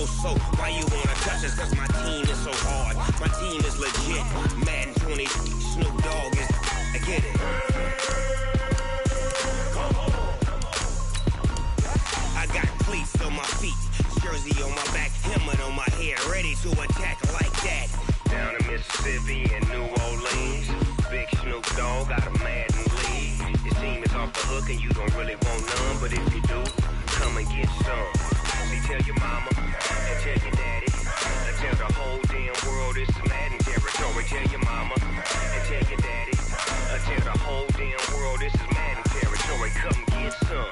close, so why you wanna touch us? Cause my team is so hard. My team is legit. Madden 20, Snoop Dogg is, I get it. I got cleats on my feet, jersey on my back, helmet on my head, ready to attack like that. Down in Mississippi and New Orleans, big Snoop Dogg got a Madden league. Your team is off the hook and you don't really want none, but if you do, come and get some. See, tell your mama and tell your daddy, and tell the whole damn world it's Madden territory. Tell your mama and tell your daddy, and tell the whole damn world this is Madden territory. Come get some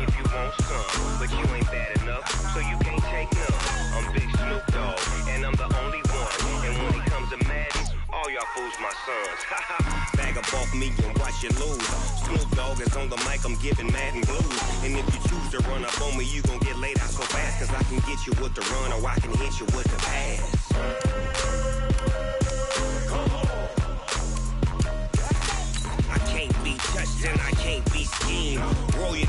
if you want some, but you ain't bad enough, so you can't take none. I'm Big Snoop Dogg, and I'm the only one. And when it comes to Madden, all y'all fools my sons. Bag up off me and watch you lose. Snoop Dogg is on the mic, I'm giving Madden blues. And if you choose to run up on me, you gon' get laid out so fast. Cause I can get you with the run or I can hit you with the pass. I can't be touched and I can't be schemed. Roll you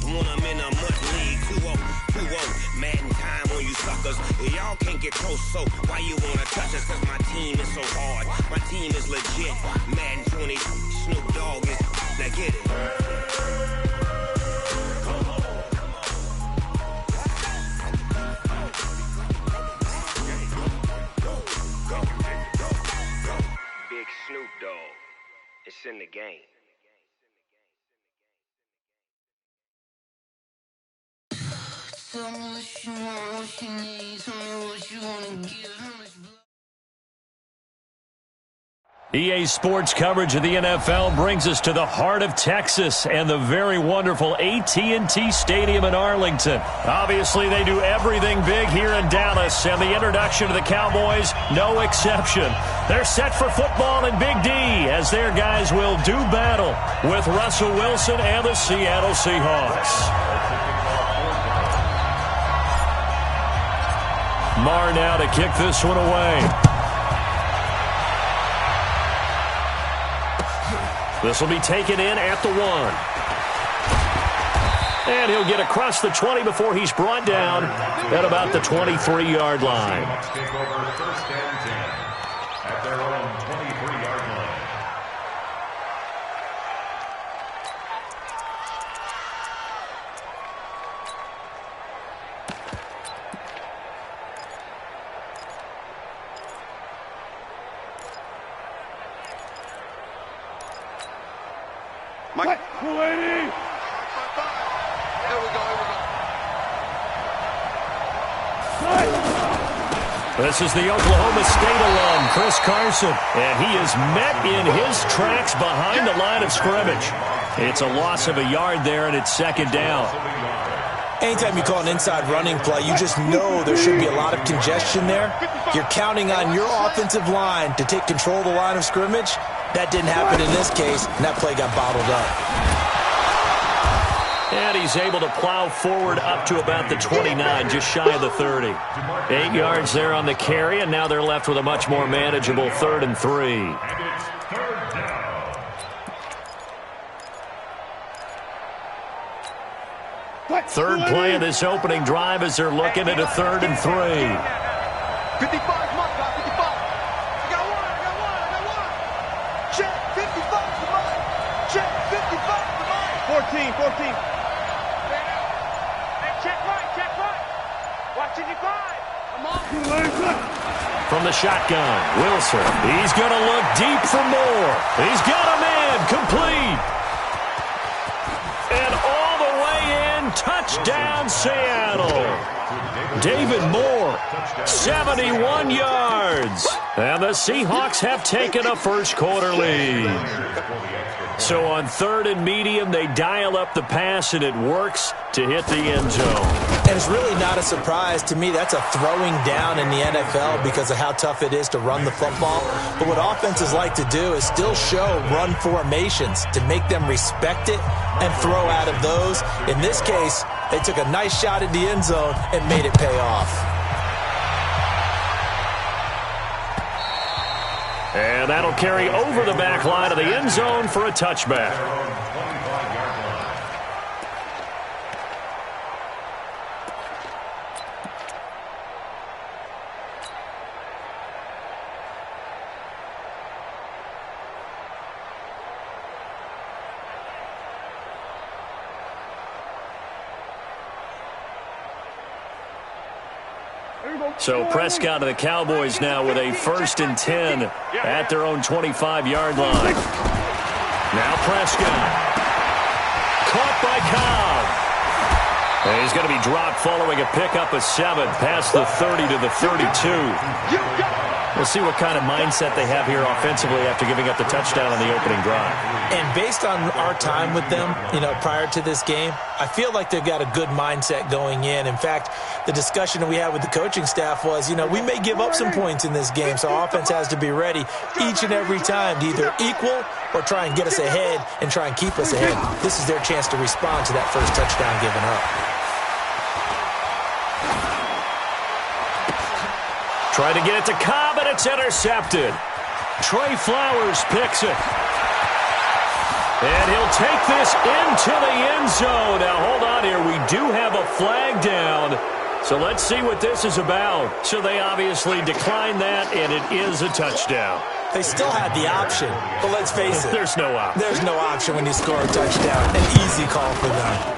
when I'm in a mud league. 2-0, Madden time on you suckers. Y'all can't get close, so why you wanna touch us? Cause my team is so hard. My team is legit. Madden 20, Snoop Dogg is, now get it. Big Snoop Dogg, it's in the game. Tell me what you want, what you need. Tell me what you wanna give. How much EA Sports coverage of the NFL brings us to the heart of Texas and the very wonderful AT&T Stadium in Arlington. Obviously, they do everything big here in Dallas, and the introduction to the Cowboys, no exception. They're set for football in Big D as their guys will do battle with Russell Wilson and the Seattle Seahawks. Marr now to kick this one away. This will be taken in at the 1. And he'll get across the 20 before he's brought down at about the 23-yard line. Take over first and 10 at their own 23-yard line. Mike. Mulaney. Here we go. This is the Oklahoma State alum, Chris Carson, and he is met in his tracks behind the line of scrimmage. It's a loss of a yard there, and it's second down. Anytime you call an inside running play, you just know there should be a lot of congestion there. You're counting on your offensive line to take control of the line of scrimmage. That didn't happen in this case, and that play got bottled up. And he's able to plow forward up to about the 29, just shy of the 30. 8 yards there on the carry, and now they're left with a much more manageable 3rd and 3. Third play of this opening drive as they're looking at a 3rd and 3. 55, come on, guys, 55. I got one. Check, 55 for mine. Check, 55 for mine. 14. Hey, check right. Watching you five. Come on. From the shotgun, Wilson. He's going to look deep for more. He's got a man complete. And all the way in, touchdown Seattle. David Moore, 71 yards. And the Seahawks have taken a first quarter lead. So on 3rd and medium, they dial up the pass, and it works to hit the end zone. And it's really not a surprise to me. That's a throwing down in the NFL because of how tough it is to run the football. But what offenses like to do is still show run formations to make them respect it and throw out of those. In this case, they took a nice shot at the end zone and made it pay off. And that'll carry over the back line of the end zone for a touchback. So Prescott and the Cowboys now with a 1st and 10 at their own 25-yard line. Now Prescott. Caught by Cobb. And he's going to be dropped following a pickup of 7 past the 30 to the 32. We'll see what kind of mindset they have here offensively after giving up the touchdown on the opening drive. And based on our time with them, prior to this game, I feel like they've got a good mindset going in. In fact, the discussion that we had with the coaching staff was, we may give up some points in this game, so offense has to be ready each and every time to either equal or try and get us ahead and try and keep us ahead. This is their chance to respond to that first touchdown given up. Trying to get it to Cobb, and it's intercepted. Trey Flowers picks it. And he'll take this into the end zone. Now, hold on here. We do have a flag down. So let's see what this is about. So they obviously declined that, and it is a touchdown. They still had the option, but let's face it. There's no option. There's no option when you score a touchdown. An easy call for them.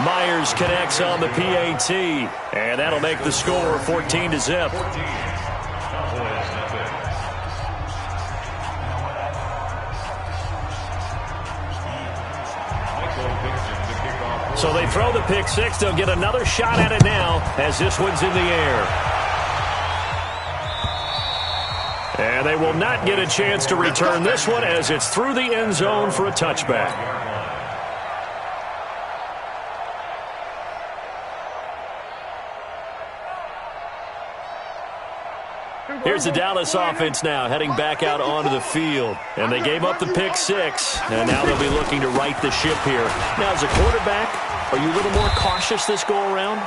Myers connects on the PAT, and that'll make the score 14-0. So they throw the pick six. They'll get another shot at it now as this one's in the air. And they will not get a chance to return this one as it's through the end zone for a touchback. Here's the Dallas offense now heading back out onto the field. And they gave up the pick six, and now they'll be looking to right the ship here. Now, as a quarterback, are you a little more cautious this go-around?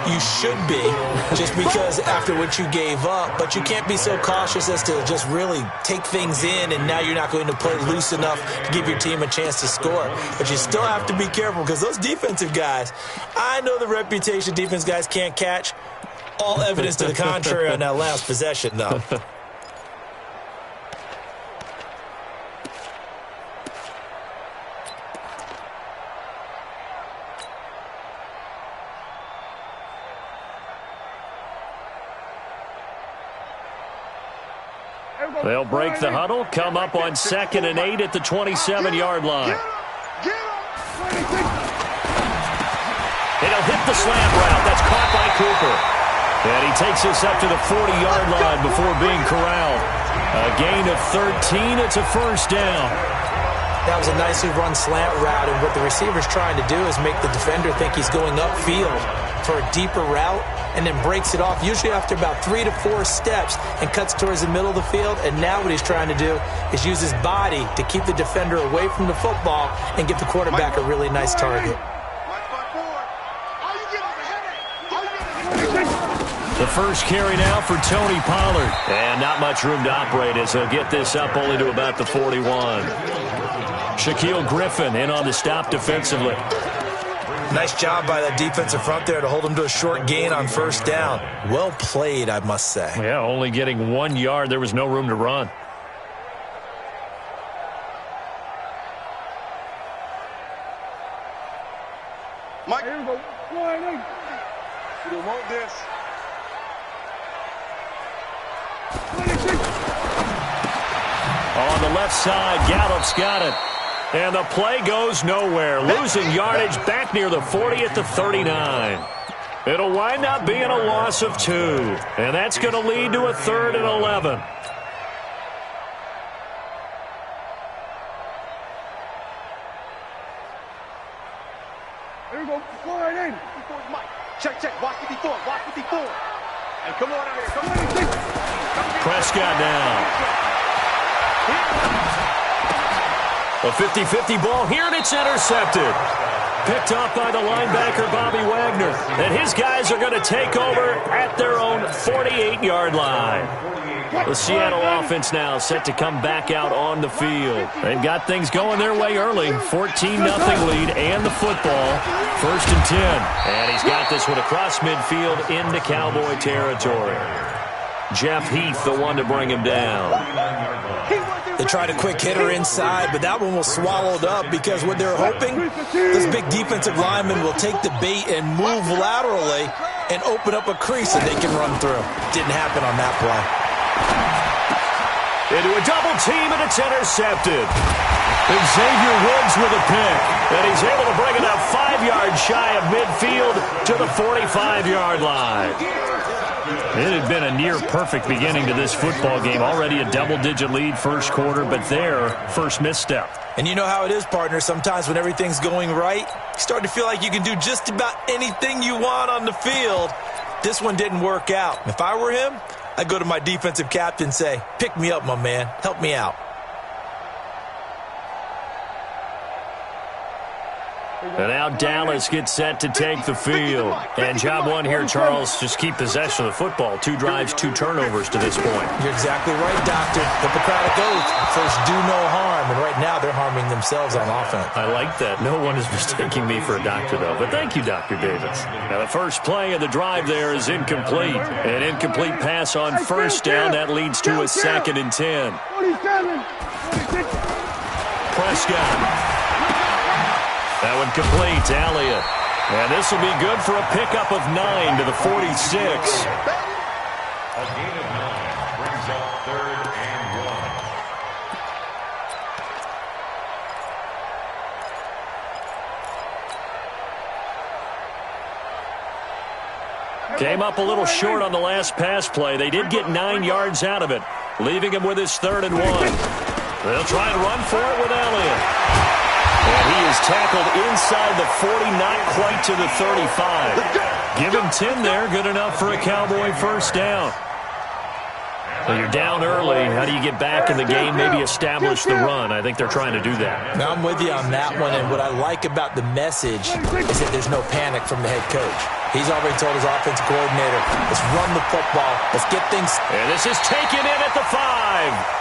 You should be, just because after what you gave up. But you can't be so cautious as to just really take things in, and now you're not going to play loose enough to give your team a chance to score. But you still have to be careful because those defensive guys, I know the reputation defense guys can't catch. All evidence to the contrary on that last possession, though. They'll break the huddle, come up on 2nd and 8 at the 27-yard line. It'll hit the slant route. That's caught by Cooper. And he takes us up to the 40-yard line before being corralled. A gain of 13. It's a first down. That was a nicely run slant route, and what the receiver's trying to do is make the defender think he's going upfield for a deeper route, and then breaks it off, usually after about 3 to 4 steps, and cuts towards the middle of the field. And now what he's trying to do is use his body to keep the defender away from the football and give the quarterback a really nice target. The first carry now for Tony Pollard. And not much room to operate as he'll get this up only to about the 41. Shaquille Griffin in on the stop defensively. Nice job by that defensive front there to hold him to a short gain on first down. Well played, I must say. Yeah, only getting 1 yard. There was no room to run. Mike, here we go. You don't want this. On the left side, Gallup's got it. And the play goes nowhere. Losing yardage back near the 40 at the 39. It'll wind up being a loss of 2. And that's going to lead to a 3rd and 11. Here we go. Go right in. Mike. Check. Watch 54. Watch 54. And come on out here. Come on. Prescott now. A 50-50 ball here, and it's intercepted. Picked off by the linebacker, Bobby Wagner. And his guys are going to take over at their own 48-yard line. The Seattle offense now set to come back out on the field. They've got things going their way early. 14-0 lead and the football. 1st and 10. And he's got this one across midfield into Cowboy territory. Jeff Heath, the one to bring him down. They tried a quick hitter inside, but that one was swallowed up because what they're hoping, this big defensive lineman will take the bait and move laterally and open up a crease that they can run through. Didn't happen on that play. Into a double team, and it's intercepted. Xavier Woods with a pick, and he's able to bring it up 5 yards shy of midfield to the 45-yard line. It had been a near-perfect beginning to this football game. Already a double-digit lead first quarter, but their first misstep. And you know how it is, partner. Sometimes when everything's going right, you start to feel like you can do just about anything you want on the field. This one didn't work out. If I were him, I'd go to my defensive captain and say, pick me up, my man. Help me out. And now Dallas gets set to take the field. And job one here, Charles, just keep possession of the football. 2 drives, 2 turnovers to this point. You're exactly right, Doctor. Hippocratic oath. First, do no harm. And right now, they're harming themselves on offense. I like that. No one is mistaking me for a doctor, though. But thank you, Dr. Davis. Now, the first play of the drive there is incomplete. An incomplete pass on first down. That leads to a 2nd and 10. Prescott. That one complete, Elliott. And this will be good for a pickup of 9 to the 46. A gain of 9 brings up 3rd and 1. Came up a little short on the last pass play. They did get 9 yards out of it, leaving him with his 3rd and 1. They'll try and run for it with Elliott. And he is tackled inside the 40, not quite to the 35. Give him 10 there, good enough for a Cowboy first down. So you're down early. How do you get back in the game, maybe establish the run? I think they're trying to do that. Now, I'm with you on that one, and what I like about the message is that there's no panic from the head coach. He's already told his offensive coordinator, let's run the football, let's get things... And this is taken in at the 5.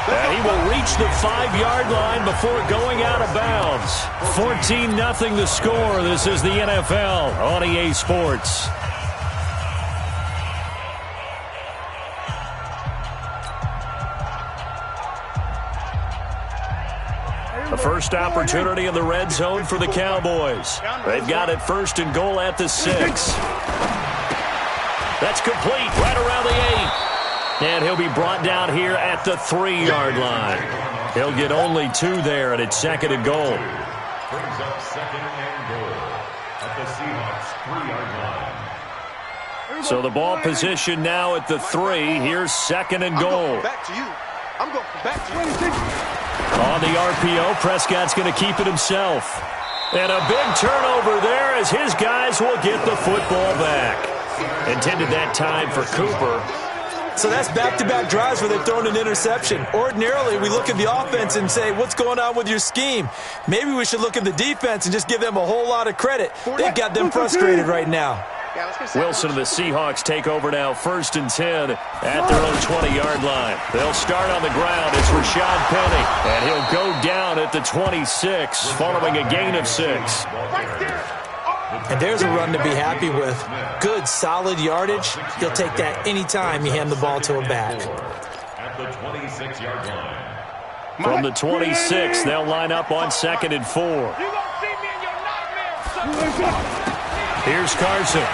And he will reach the 5-yard line before going out of bounds. 14-0 the score. This is the NFL on EA Sports. The first opportunity in the red zone for the Cowboys. They've got it 1st and goal at the 6. That's complete right around the 8. And he'll be brought down here at the 3-yard line. He'll get only 2 there, and it's 2nd and goal. Brings up 2nd and goal at the Seahawks 3-yard line. So the ball position now at the 3. Here's 2nd and goal. Back to you. I'm going back to you. On the RPO, Prescott's going to keep it himself. And a big turnover there as his guys will get the football back. Intended that time for Cooper. So that's back-to-back drives where they've thrown an interception. Ordinarily, we look at the offense and say, what's going on with your scheme? Maybe we should look at the defense and just give them a whole lot of credit. They've got them frustrated right now. Wilson and the Seahawks take over now, 1st and 10 at their own 20-yard line. They'll start on the ground. It's Rashad Penny, and he'll go down at the 26 following a gain of 6. And there's a run to be happy with. Good, solid yardage. You'll take that anytime you hand the ball to a back. At the 26-yard line. From the 26, they'll line up on 2nd and 4. Here's Carson.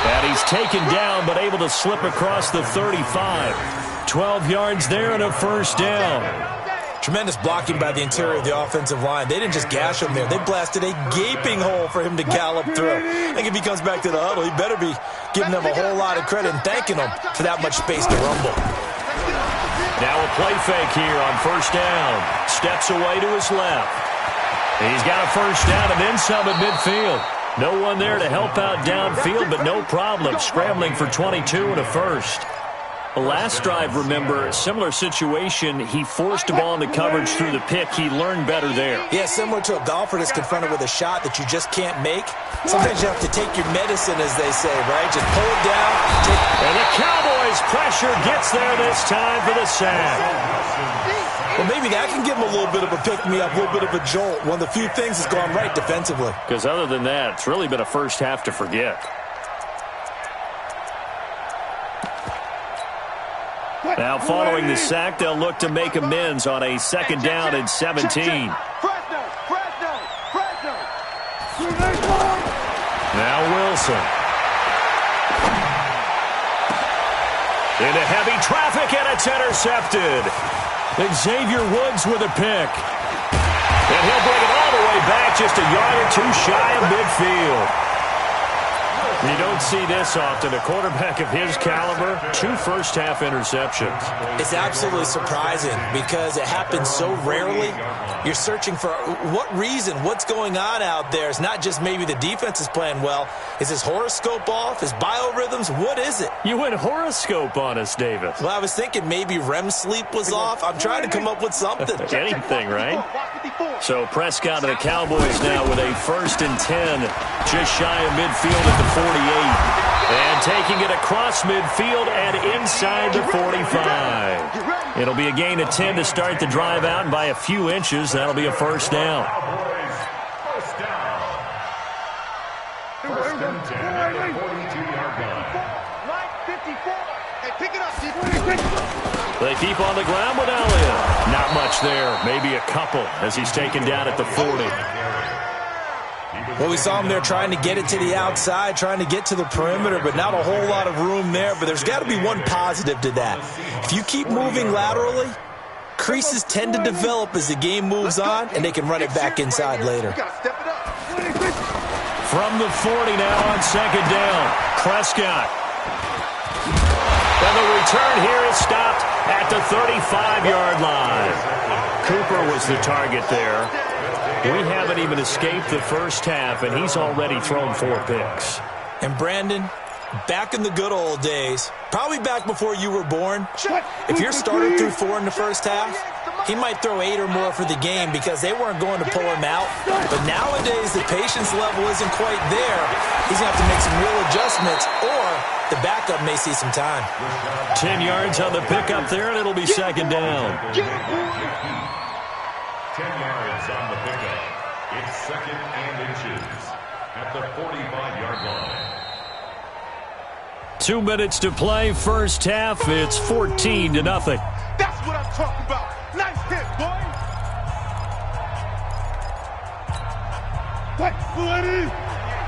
And he's taken down, but able to slip across the 35. 12 yards there and a 1st down. Tremendous blocking by the interior of the offensive line. They didn't just gash him there. They blasted a gaping hole for him to gallop through. I think if he comes back to the huddle, he better be giving them a whole lot of credit and thanking them for that much space to rumble. Now a play fake here on 1st down. Steps away to his left. He's got a 1st down and then some at midfield. No one there to help out downfield, but no problem. Scrambling for 22 and a 1st. The last drive, remember, similar situation. He forced the ball into coverage through the pick. He learned better there. Yeah, similar to a golfer that's confronted with a shot that you just can't make. Sometimes you have to take your medicine, as they say, right? Just pull it down. And the Cowboys' pressure gets there this time for the sack. Well, maybe that can give him a little bit of a pick-me-up, a little bit of a jolt. One of the few things that's gone right defensively. Because other than that, it's really been a first half to forget. Now, following the sack, they'll look to make amends on a 2nd down and 17. Now Wilson. Into heavy traffic, and it's intercepted. Xavier Woods with a pick. And he'll bring it all the way back, just a yard or two shy of midfield. You don't see this often. A quarterback of his caliber, 2 first-half interceptions. It's absolutely surprising because it happens so rarely. You're searching for what reason, what's going on out there. It's not just maybe the defense is playing well. Is his horoscope off? His biorhythms? What is it? You went horoscope on us, Davis. Well, I was thinking maybe REM sleep was off. I'm trying to come up with something. Anything, right? So Prescott and the Cowboys now with a 1st and 10, just shy of midfield at the 48. And taking it across midfield and inside the 45. It'll be a gain of 10 to start the drive out, and by a few inches, that'll be a first down. First down. 1st and 10 at the 42-yard line. Right 54. Hey, pick it up, They keep on the ground with Elliott. Not much there. Maybe a couple as he's taken down at the 40. Well, we saw him there trying to get it to the outside, trying to get to the perimeter, but not a whole lot of room there. But there's got to be one positive to that. If you keep moving laterally, creases tend to develop as the game moves on, and they can run it back inside later. From the 40 now on 2nd down, Prescott. And the return here is stopped at the 35-yard line. Cooper was the target there. We haven't even escaped the first half, and he's already thrown 4 picks. And Brandon, back in the good old days, probably back before you were born, if your starter threw 4 in the first half, he might throw 8 or more for the game because they weren't going to pull him out. But nowadays, the patience level isn't quite there. He's going to have to make some real adjustments, or the backup may see some time. 10 yards on the pickup there, and it'll be 2nd down. 10 yards on the pickup. It's 2nd and inches at the 45-yard line. 2 minutes to play, first half. It's 14-0. That's what I'm talking about. Nice hit, boy.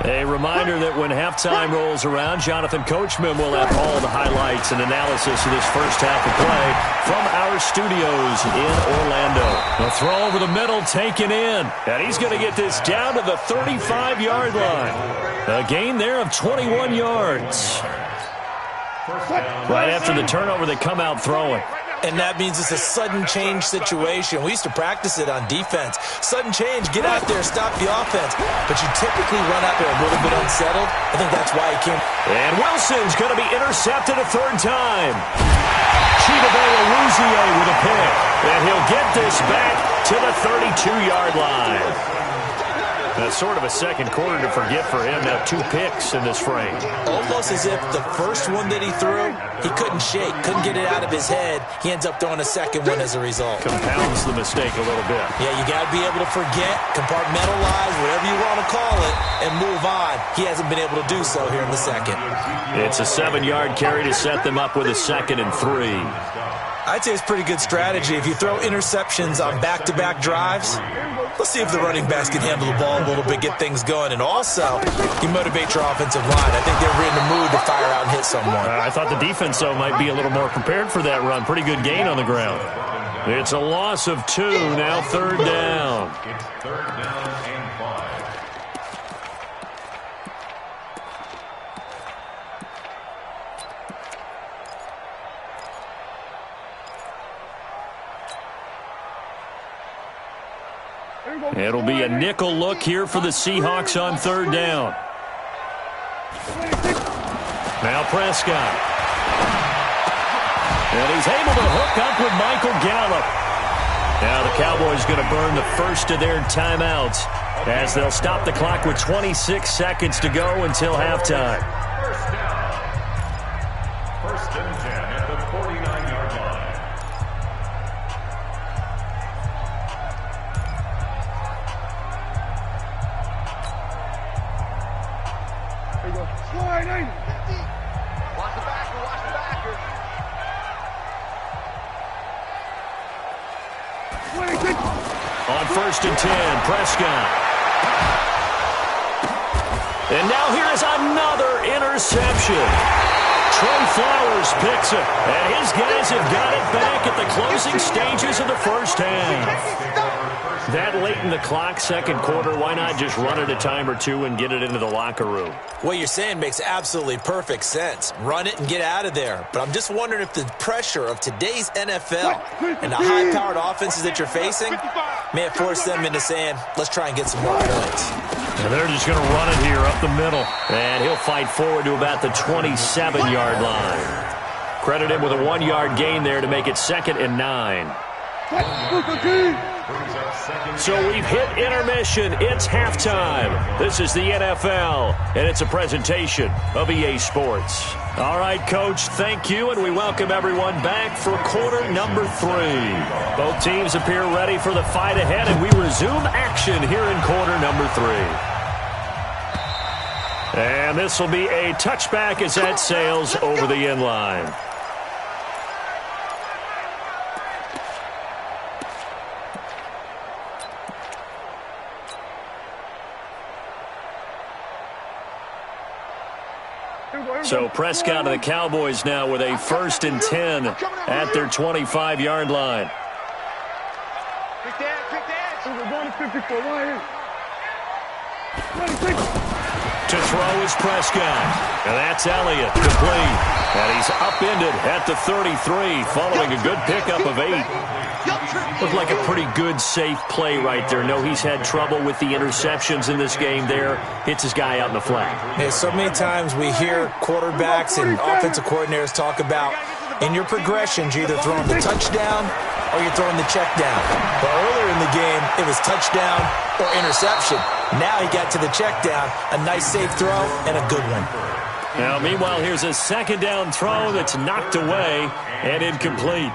A reminder that when halftime rolls around, Jonathan Coachman will have all the highlights and analysis of this first half of play from our studios in Orlando. The throw over the middle taken in, and he's going to get this down to the 35-yard line. A gain there of 21 yards. Right after the turnover, they come out throwing. And that means it's a sudden change situation. We used to practice it on defense. Sudden change, get out there, stop the offense. But you typically run out there a little bit unsettled. I think that's why he came. And Wilson's going to be intercepted a 3rd time. Chidobe with a pick. And he'll get this back to the 32-yard line. That's sort of a second quarter to forget for him. Now 2 picks in this frame. Almost as if the first one that he threw, he couldn't shake, couldn't get it out of his head. He ends up throwing a second one as a result. Compounds the mistake a little bit. Yeah, you got to be able to forget, compartmentalize, whatever you want to call it, and move on. He hasn't been able to do so here in the second. It's a 7-yard carry to set them up with a 2nd and 3. I'd say it's pretty good strategy. If you throw interceptions on back-to-back drives, let's see if the running backs can handle the ball a little bit, get things going. And also, you motivate your offensive line. I think they're in the mood to fire out and hit someone. I thought the defense, though, might be a little more prepared for that run. Pretty good gain on the ground. It's a loss of 2, now 3rd down. It's 3rd down and 5. It'll be a nickel look here for the Seahawks on 3rd down. Now Prescott. And he's able to hook up with Michael Gallup. Now the Cowboys going to burn the first of their timeouts as they'll stop the clock with 26 seconds to go until halftime. First down. 1st and 10 at the 49-yard line. Watch the backer, watch the backer. On 1st and 10, Prescott. And now here is another interception. Trey Flowers picks it, and his guys have got it back at the closing stages of the first half. That late in the clock, second quarter, why not just run it a time or two and get it into the locker room? What you're saying makes absolutely perfect sense. Run it and get out of there. But I'm just wondering if the pressure of today's NFL and the high-powered offenses that you're facing may have forced them into saying, let's try and get some more points. And they're just going to run it here up the middle. And he'll fight forward to about the 27-yard line. Credit him with a 1-yard gain there to make it 2nd and 9. So we've hit intermission. It's halftime. This is the NFL, and it's a presentation of EA Sports. All right, Coach, thank you, and we welcome everyone back for quarter number 3. Both teams appear ready for the fight ahead, and we resume action here in quarter number 3. And this will be a touchback as that sails over the end line. So Prescott and the Cowboys now with a 1st and 10 at their 25-yard line. Kick that. We're going to 54 right here. To throw is Prescott. And that's Elliott, complete. And he's upended at the 33 following a good pickup of 8. Looked like a pretty good, safe play right there. No, he's had trouble with the interceptions in this game there. Hits his guy out in the flat. Yeah, so many times we hear quarterbacks and offensive coordinators talk about in your progressions, you're either throwing the touchdown or you're throwing the check down. But earlier in the game, it was touchdown or interception. Now he got to the check down, a nice safe throw, and a good one. Now, meanwhile, here's a 2nd down throw that's knocked away and incomplete.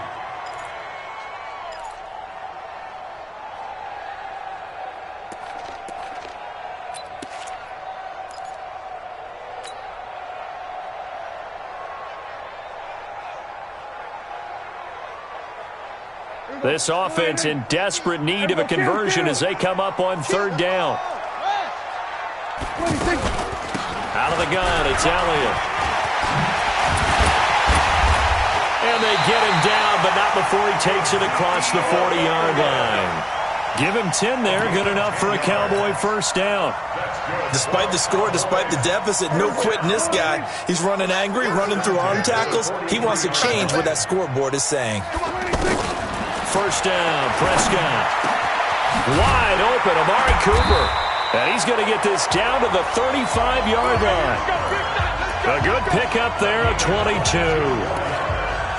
This offense in desperate need of a conversion as they come up on 3rd down. Out of the gun, it's Elliott. And they get him down, but not before he takes it across the 40-yard line. Give him 10 there, good enough for a Cowboy 1st down. Despite the score, despite the deficit, no quitting this guy. He's running angry, running through arm tackles. He wants to change what that scoreboard is saying. 1st down, Prescott. Wide open, Amari Cooper. And he's going to get this down to the 35-yard line. A good pickup there at 22.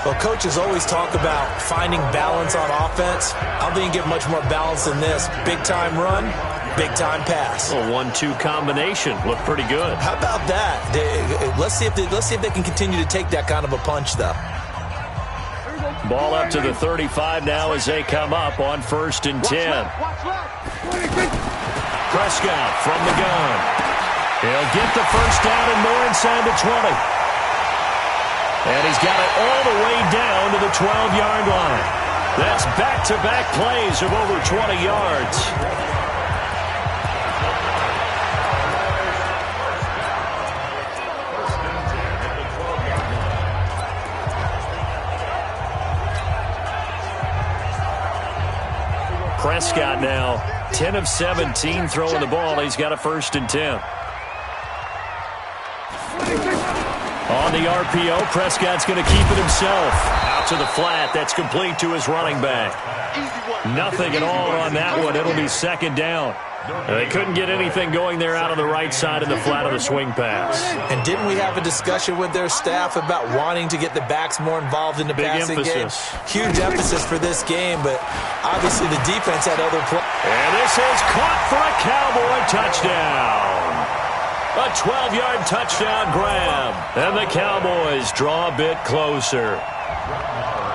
Well, coaches always talk about finding balance on offense. I don't think you get much more balance than this. Big-time run, big-time pass. A 1-2 combination. Looked pretty good. How about that? Let's see if they can continue to take that kind of a punch, though. Ball up to the 35 now as they come up on 1st and 10. Prescott from the gun. He'll get the 1st down and more inside the 20. And he's got it all the way down to the 12-yard line. That's back-to-back plays of over 20 yards. Prescott now 10 of 17 throwing the ball. He's got a 1st and 10. On the RPO, Prescott's going to keep it himself. Out to the flat. That's complete to his running back. Nothing at all on that one. It'll be 2nd down. They couldn't get anything going there out on the right side of the flat of the swing pass. And didn't we have a discussion with their staff about wanting to get the backs more involved in the passing game? Huge emphasis for this game, but obviously the defense had other plans. And this is caught for a Cowboy touchdown. A 12-yard touchdown grab. And the Cowboys draw a bit closer.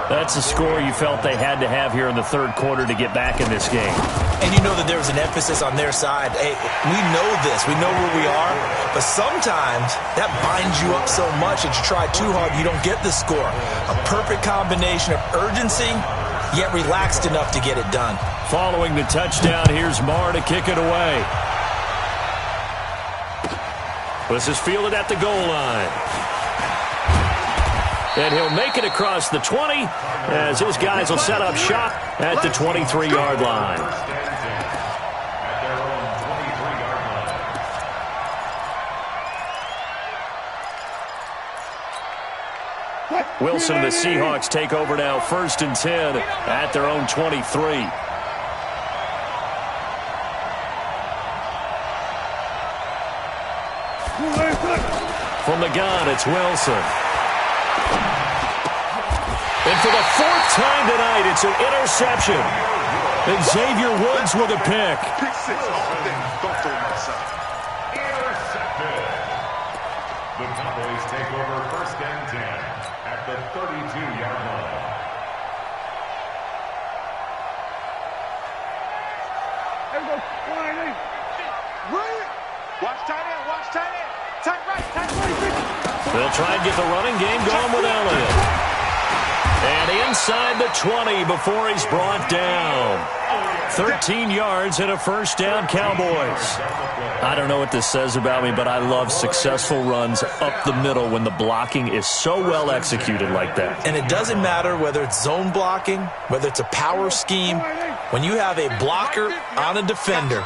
That's a score you felt they had to have here in the 3rd quarter to get back in this game. And you know that there was an emphasis on their side. Hey, we know this. We know where we are. But sometimes that binds you up so much that you try too hard, you don't get the score. A perfect combination of urgency, yet relaxed enough to get it done. Following the touchdown, here's Marr to kick it away. This is fielded at the goal line. And he'll make it across the 20 as his guys will set up shop at the 23-yard line. Wilson and the Seahawks take over now, 1st and 10 at their own 23. From the gun, it's Wilson. And for the 4th time tonight, it's an interception. Xavier Woods with a pick. Pick 6. Don't throw myself. Intercepted. The Cowboys take over 1st and 10 at the 32-yard line. There we go. Watch tight end. Watch tight end. Tight right. Tight right. They'll try and get the running game going with Elliott. And inside the 20 before he's brought down. 13 yards and a 1st down, Cowboys. I don't know what this says about me, but I love successful runs up the middle when the blocking is so well executed like that. And it doesn't matter whether it's zone blocking, whether it's a power scheme. When you have a blocker on a defender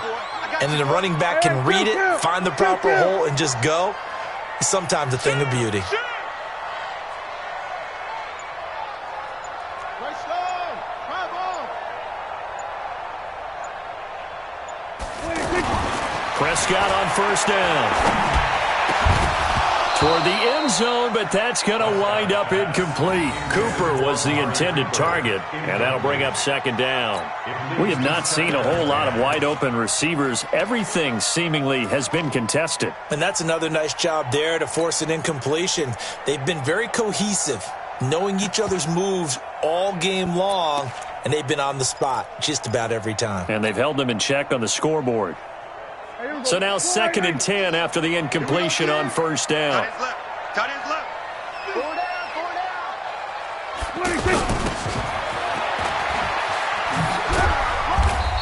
and then the running back can read it, find the proper hole, and just go, it's sometimes a thing of beauty. Prescott on 1st down. Toward the end zone, but that's going to wind up incomplete. Cooper was the intended target, and that'll bring up 2nd down. We have not seen a whole lot of wide-open receivers. Everything seemingly has been contested. And that's another nice job there to force an incompletion. They've been very cohesive, knowing each other's moves all game long, and they've been on the spot just about every time. And they've held them in check on the scoreboard. So now 2nd and 10 after the incompletion on 1st down. Tight end's left.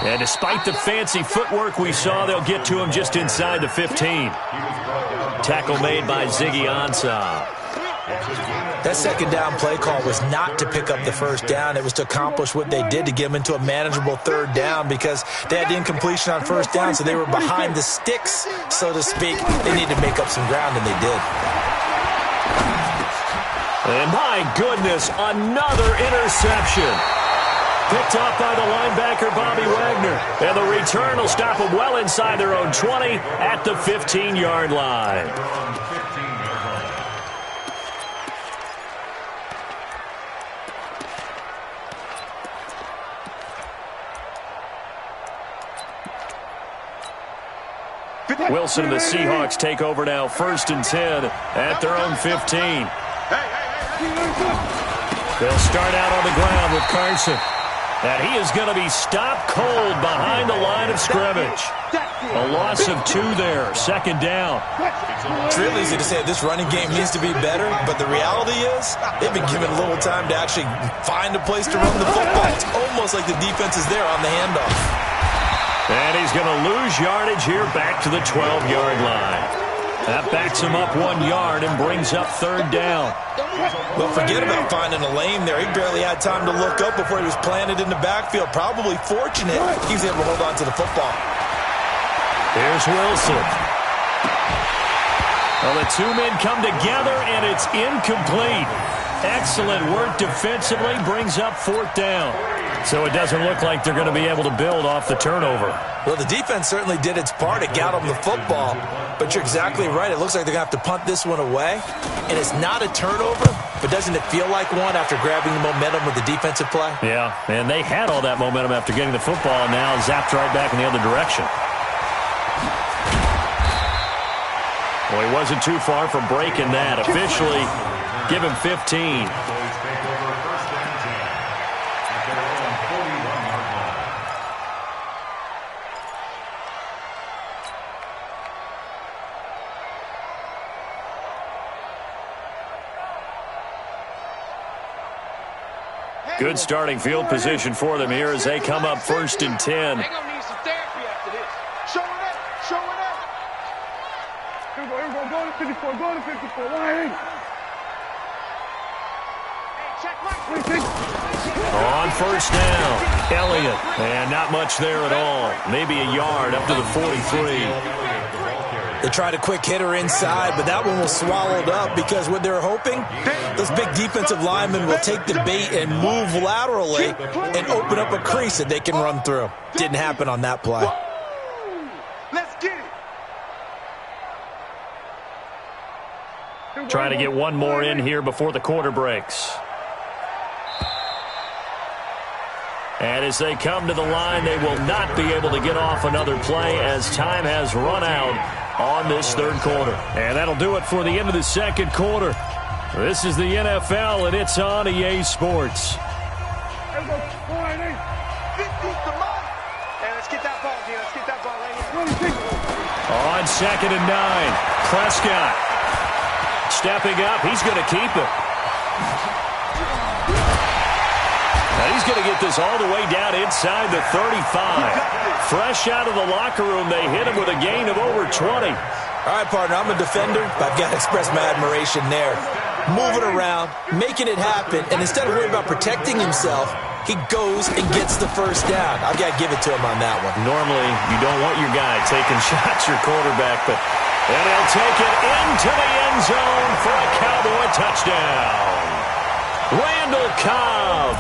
And despite the fancy footwork we saw, they'll get to him just inside the 15. Tackle made by Ziggy Ansah. That 2nd down play call was not to pick up the 1st down. It was to accomplish what they did to get them into a manageable 3rd down because they had the incompletion on 1st down, so they were behind the sticks, so to speak. They needed to make up some ground, and they did. And my goodness, another interception. Picked off by the linebacker, Bobby Wagner. And the return will stop them well inside their own 20 at the 15-yard line. Wilson and the Seahawks take over now, 1st and 10 at their own 15. They'll start out on the ground with Carson. And he is going to be stopped cold behind the line of scrimmage. A loss of 2 there, 2nd down. It's real easy to say this running game needs to be better, but the reality is they've been given little time to actually find a place to run the football. It's almost like the defense is there on the handoff. And he's going to lose yardage here back to the 12-yard line. That backs him up 1 yard and brings up 3rd down. Well, forget about finding a lane there. He barely had time to look up before he was planted in the backfield. Probably fortunate he was able to hold on to the football. Here's Wilson. Well, the 2 men come together, and it's incomplete. Excellent work defensively, brings up 4th down. So it doesn't look like they're going to be able to build off the turnover. Well, the defense certainly did its part. It got them the football. But you're exactly right. It looks like they're going to have to punt this one away. And it's not a turnover, but doesn't it feel like one after grabbing the momentum with the defensive play? Yeah, and they had all that momentum after getting the football, and now zapped right back in the other direction. Well, he wasn't too far from breaking that. Officially, give him 15. Good starting field position for them here as they come up 1st and 10. They're going to need some therapy after this. Show it up. Show it up. Here we go. Go to 54. Go to 54. Why? On first down, Elliott. And not much there at all. Maybe a yard up to the 43. They tried a quick hitter inside, but that one was swallowed up because what they're hoping, those big defensive linemen will take the bait and move laterally and open up a crease that they can run through. Didn't happen on that play. Let's get it. Trying to get one more in here before the quarter breaks. And as they come to the line, they will not be able to get off another play as time has run out on this third quarter. And that'll do it for the end of the second quarter. This is the NFL, and it's on EA Sports. Hey, let's get that ball, G. Let's get that ball right here. On 2nd and 9, Prescott stepping up. He's going to keep it. Now he's going to get this all the way down inside the 35. Fresh out of the locker room, they hit him with a gain of over 20. All right, partner, I'm a defender, but I've got to express my admiration there. Moving around, making it happen, and instead of worrying about protecting himself, he goes and gets the first down. I've got to give it to him on that one. Normally, you don't want your guy taking shots, your quarterback, but and he'll take it into the end zone for a Cowboy touchdown. Randall Cobb,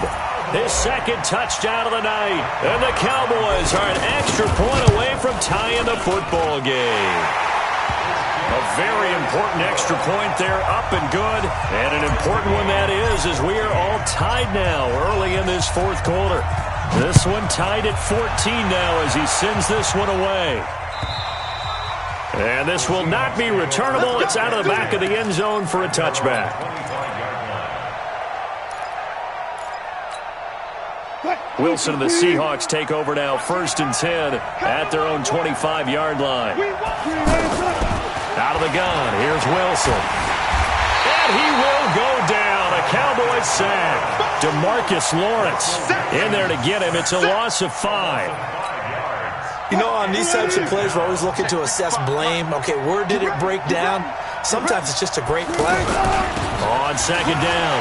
his second touchdown of the night, and the Cowboys are an extra point away from tying the football game. A very important extra point there, up and good, and an important one that is, as we are all tied now early in this fourth quarter. This one tied at 14 now as he sends this one away. And this will not be returnable. It's out of the back of the end zone for a touchback. Wilson and the Seahawks take over now, 1st and 10 at their own 25-yard line. Out of the gun, here's Wilson. And he will go down. A Cowboy sack. DeMarcus Lawrence in there to get him. It's a loss of 5. You know, on these types of plays, we're always looking to assess blame. Okay, where did it break down? Sometimes it's just a great play. On 2nd down,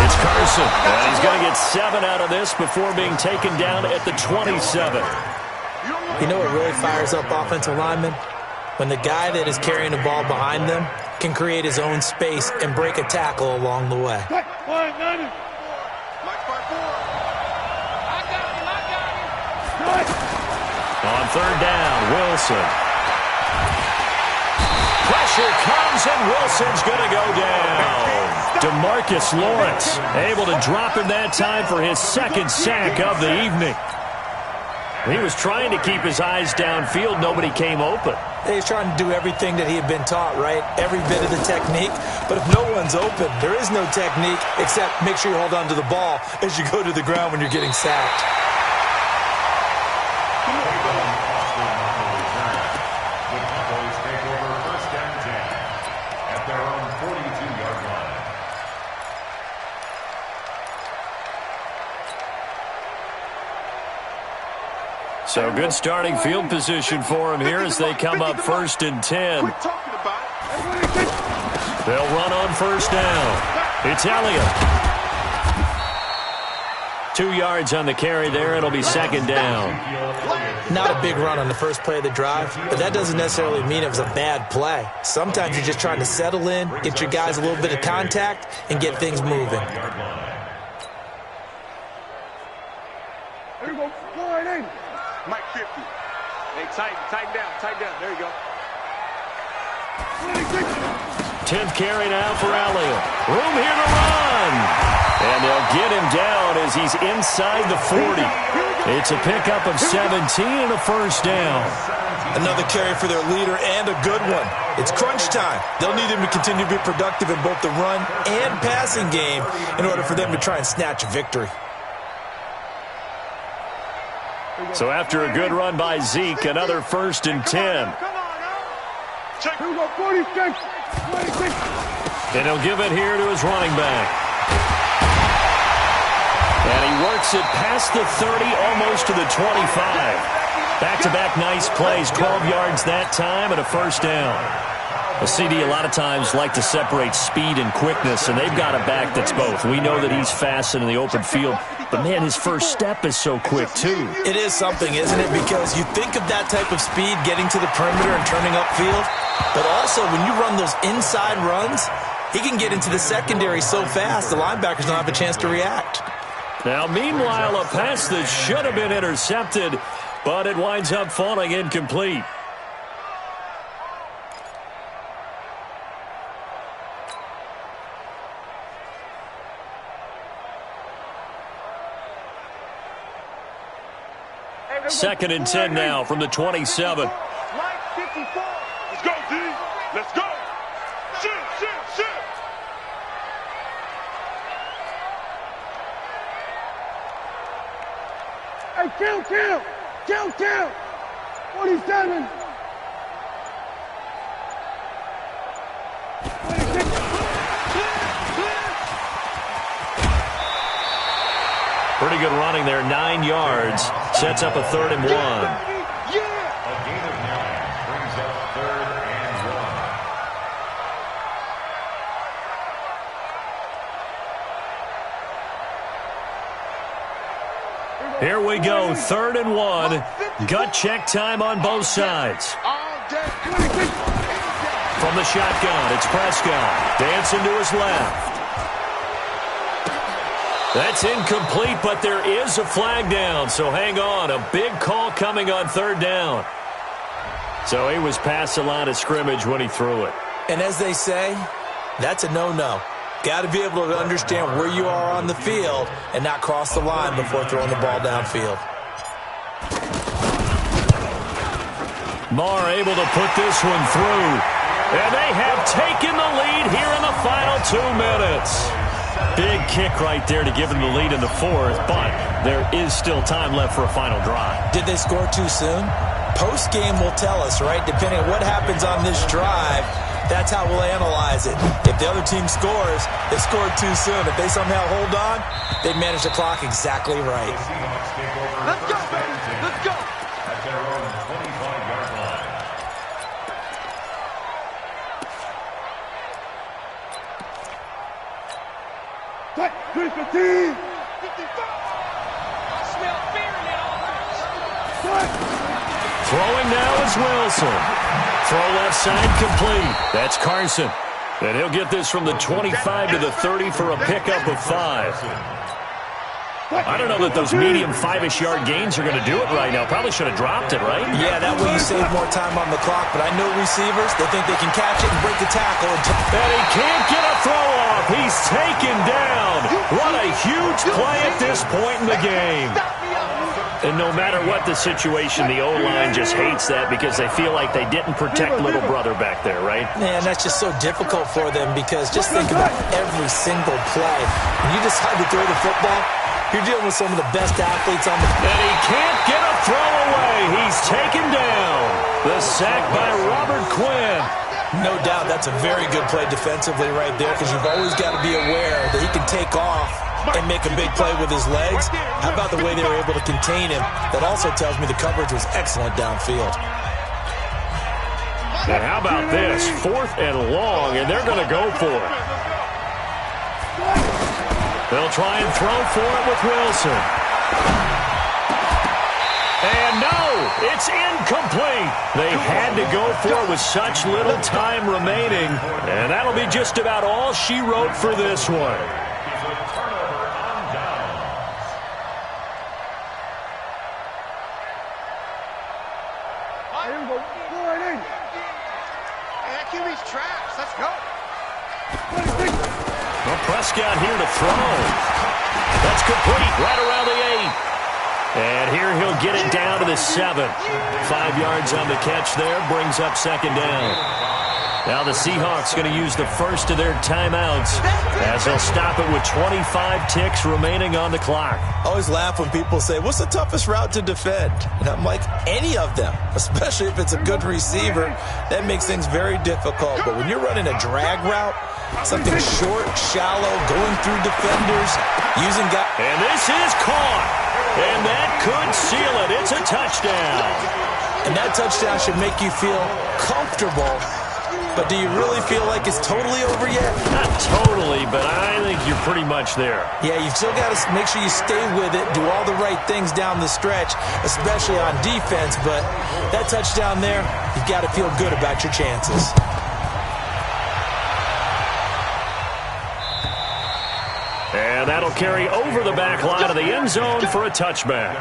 it's Carson. And he's going to get 7 out of this before being taken down at the 27. You know what really fires up offensive linemen? When the guy that is carrying the ball behind them can create his own space and break a tackle along the way. On 3rd down, Wilson. Pressure comes, and Wilson's going to go down. DeMarcus Lawrence able to drop him that time for his 2nd sack of the evening. He was trying to keep his eyes downfield. Nobody came open. He's trying to do everything that he had been taught, right? Every bit of the technique. But if no one's open, there is no technique except make sure you hold on to the ball as you go to the ground when you're getting sacked. So good starting field position for him here as they come up 1st and 10. They'll run on 1st down. It's Elliott. 2 yards on the carry there. It'll be 2nd down. Not a big run on the first play of the drive, but that doesn't necessarily mean it was a bad play. Sometimes you're just trying to settle in, get your guys a little bit of contact, and get things moving. Mike 50. Hey, tighten down. There you go. 10th carry now for Elliott. Room here to run. And they'll get him down as he's inside the 40. It's a pickup of 17 and a 1st down. Another carry for their leader and a good one. It's crunch time. They'll need him to continue to be productive in both the run and passing game in order for them to try and snatch a victory. So after a good run by Zeke, another 1st and 10. And he'll give it here to his running back. And he works it past the 30, almost to the 25. Back-to-back nice plays, 12 yards that time and a 1st down. A CD a lot of times like to separate speed and quickness, and they've got a back that's both. We know that he's fast in the open field, but, man, his first step is so quick, too. It is something, isn't it? Because you think of that type of speed getting to the perimeter and turning upfield, but also when you run those inside runs, he can get into the secondary so fast the linebackers don't have a chance to react. Now, meanwhile, a pass that should have been intercepted, but it winds up falling incomplete. Second and 10 now from the 27. Line 54. Let's go, D. Let's go. Shoot, shoot, shoot. Hey, kill, kill. Kill, kill. 47. 26. Pretty good running there, 9 yards. Sets up a 3rd and 1. A gain of 9 brings up 3rd and 1. Here we go, 3rd and 1. Gut check time on both sides. From the shotgun, it's Prescott. Dancing to his left. That's incomplete, but there is a flag down, so hang on. A big call coming on 3rd down. So he was past the line of scrimmage when he threw it. And as they say, that's a no-no. Got to be able to understand where you are on the field and not cross the line before throwing the ball downfield. Marr able to put this one through. And they have taken the lead here in the final 2 minutes. Big kick right there to give them the lead in the 4th, but there is still time left for a final drive. Did they score too soon? Post-game will tell us, right? Depending on what happens on this drive, that's how we'll analyze it. If the other team scores, they scored too soon. If they somehow hold on, they manage the clock exactly right. Let's go, baby. Let's go. At their own 25-yard line. Tight. 15. 55. I smell fear now. Throwing now is Wilson. Throw left side complete. That's Carson. And he'll get this from the 25 to the 30 for a pickup of 5. I don't know that those medium 5-ish yard gains are going to do it right now. Probably should have dropped it, right? Yeah, that way you save more time on the clock. But I know receivers, they think they can catch it and break the tackle. And he can't get a throw off. He's taken down. What a huge play at this point in the game. And no matter what the situation, the O-line just hates that because they feel like they didn't protect little brother back there, right? Man, that's just so difficult for them because just think about every single play. When you decide to throw the football, you're dealing with some of the best athletes on the field. And he can't get a throw away. He's taken down. The sack by Robert Quinn. No doubt that's a very good play defensively right there because you've always got to be aware that he can take off and make a big play with his legs. How about the way they were able to contain him? That also tells me the coverage was excellent downfield. And how about this? 4th and long, and they're going to go for it. They'll try and throw for it with Wilson. And no, it's incomplete. They had to go for it with such little time remaining. And that'll be just about all she wrote for this one. Here we go. Go right in. Hey, that QB's trash. Let's go. 26. Well, Prescott here to throw. That's complete right around the 8. And here he'll get it down to the 7. 5 yards on the catch there. Brings up 2nd down. Now the Seahawks going to use the first of their timeouts as they'll stop it with 25 ticks remaining on the clock. I always laugh when people say, what's the toughest route to defend? And I'm like, any of them, especially if it's a good receiver. That makes things very difficult. But when you're running a drag route, something short, shallow, going through defenders, using guys. And this is caught. And that could seal it. It's a touchdown. And that touchdown should make you feel comfortable. but do you really feel like it's totally over yet? Not totally, but I think you're pretty much there. Yeah, you've still got to make sure you stay with it, do all the right things down the stretch, especially on defense, but that touchdown there, you've got to feel good about your chances. And that'll carry over the back line of the end zone for a touchback.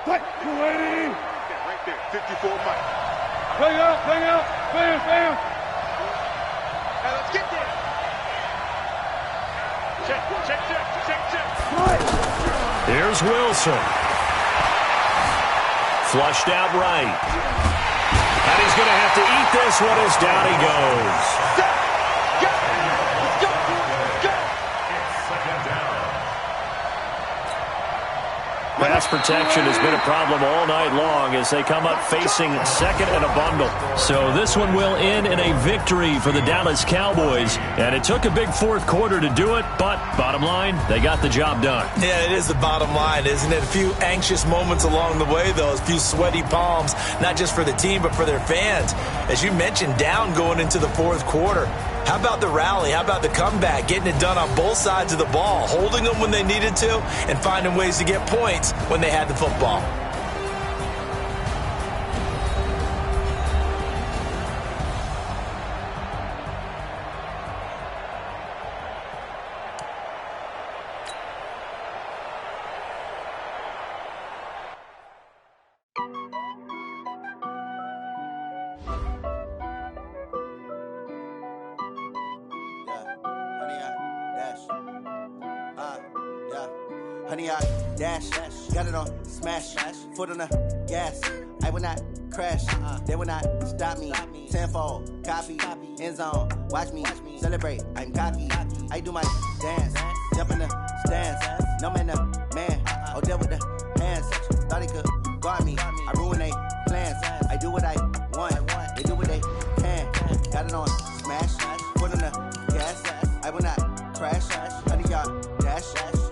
Right there, 54 Mike. Bang out, bam, bam. Now let's get there. Check. Here's Wilson. Flushed out right. And he's going to have to eat this one as down he goes. Pass protection has been a problem all night long as they come up facing second and a bundle. So this one will end in a victory for the Dallas Cowboys. And it took a big fourth quarter to do it, but bottom line, they got the job done. Yeah, it is the bottom line, isn't it? A few anxious moments along the way, though. A few sweaty palms, not just for the team, but for their fans. As you mentioned, down going into the fourth quarter. How about the rally? How about the comeback? Getting it done on both sides of the ball, holding them when they needed to, and finding ways to get points when they had the football. Honey, I dash, got it on smash, foot on the gas. I will not crash, they will not stop me. Tenfold, copy, end zone, watch me celebrate. I'm cocky, I do my dance, jump in the stands. No man, oh, deal with the hands. Thought he could guard me, I ruin they plans. I do what I want, they do what they can. Got it on smash, foot on the gas. I will not crash, honey, yard dash,